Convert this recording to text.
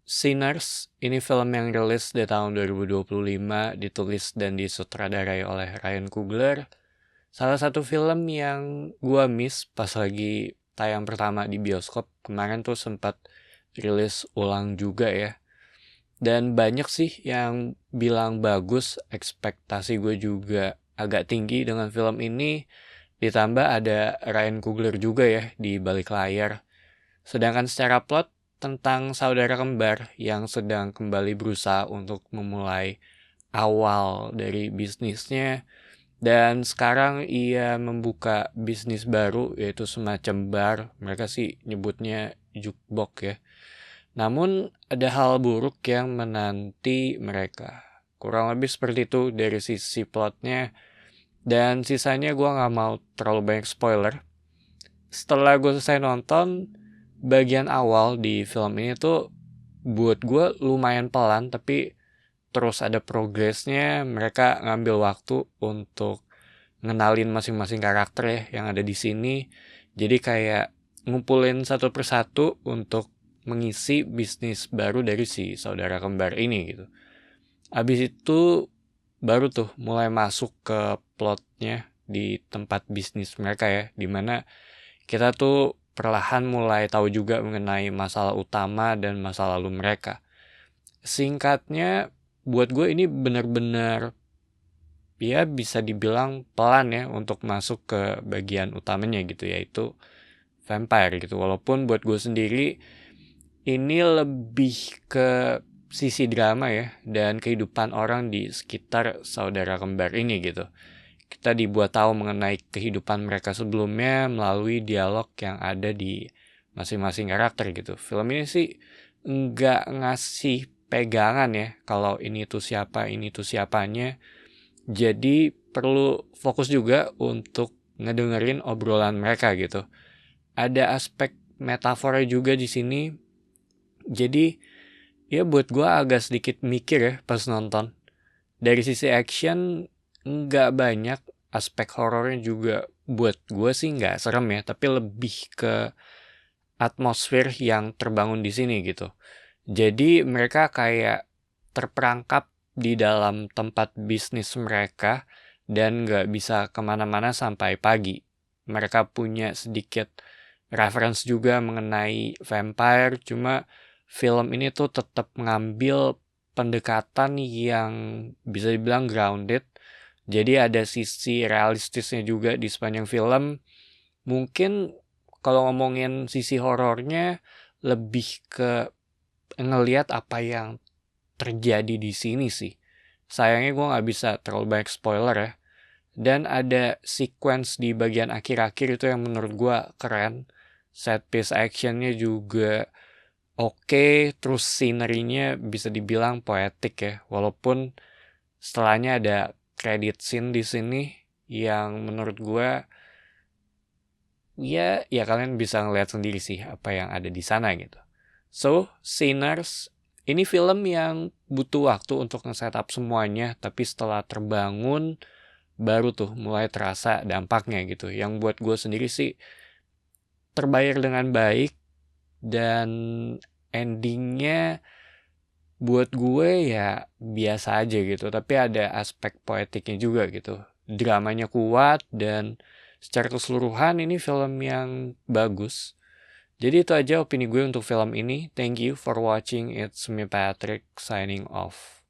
Sinners, ini film yang rilis di tahun 2025, ditulis dan disutradarai oleh Ryan Coogler. Salah satu film yang gua miss pas lagi tayang pertama di bioskop. Kemarin tuh sempat rilis ulang juga ya. Dan banyak sih yang bilang bagus, ekspektasi gue juga agak tinggi dengan film ini. Ditambah ada Ryan Coogler juga ya di balik layar. Sedangkan secara plot, tentang saudara kembar yang sedang kembali berusaha untuk memulai awal dari bisnisnya, dan sekarang ia membuka bisnis baru yaitu semacam bar. Mereka sih nyebutnya jukebox ya. Namun ada hal buruk yang menanti mereka. Kurang lebih seperti itu dari sisi plotnya. Dan sisanya gue gak mau terlalu banyak spoiler. Setelah gue selesai nonton, bagian awal di film ini tuh buat gue lumayan pelan, tapi terus ada progresnya. Mereka ngambil waktu untuk ngenalin masing-masing karakter ya yang ada di sini. Jadi kayak ngumpulin satu persatu untuk mengisi bisnis baru dari si saudara kembar ini gitu. Abis itu baru tuh mulai masuk ke plotnya di tempat bisnis mereka ya, dimana kita tuh perlahan mulai tahu juga mengenai masalah utama dan masa lalu mereka. Singkatnya, buat gue ini benar-benar ya bisa dibilang pelan ya untuk masuk ke bagian utamanya gitu, yaitu vampire gitu. Walaupun buat gue sendiri ini lebih ke sisi drama ya dan kehidupan orang di sekitar saudara kembar ini gitu. Kita dibuat tahu mengenai kehidupan mereka sebelumnya melalui dialog yang ada di masing-masing karakter gitu. Film ini sih nggak ngasih pegangan ya kalau ini tuh siapa, ini tuh siapanya. Jadi perlu fokus juga untuk ngedengerin obrolan mereka gitu. Ada aspek metafora juga di sini. Jadi ya buat gue agak sedikit mikir ya pas nonton. Dari sisi action nggak banyak, aspek horornya juga buat gue sih nggak serem ya, tapi lebih ke atmosfer yang terbangun di sini gitu. Jadi mereka kayak terperangkap di dalam tempat bisnis mereka dan nggak bisa kemana-mana sampai pagi. Mereka punya sedikit reference juga mengenai vampire, cuma film ini tuh tetap mengambil pendekatan yang bisa dibilang grounded. Jadi ada sisi realistisnya juga di sepanjang film. Mungkin kalau ngomongin sisi horornya lebih ke ngelihat apa yang terjadi di sini sih. Sayangnya gue nggak bisa terlalu banyak spoiler ya. Dan ada sequence di bagian akhir-akhir itu yang menurut gue keren. Set piece actionnya juga oke, terus scenery-nya bisa dibilang poetik ya. Walaupun setelahnya ada credit scene di sini yang menurut gue ya kalian bisa ngeliat sendiri sih apa yang ada di sana gitu. So, Sinners ini film yang butuh waktu untuk nge-setup semuanya, tapi setelah terbangun baru tuh mulai terasa dampaknya gitu. Yang buat gue sendiri sih terbayar dengan baik, dan endingnya buat gue ya biasa aja gitu, tapi ada aspek poetiknya juga gitu. Dramanya kuat dan secara keseluruhan ini film yang bagus. Jadi itu aja opini gue untuk film ini. Thank you for watching. It's me Patrick signing off.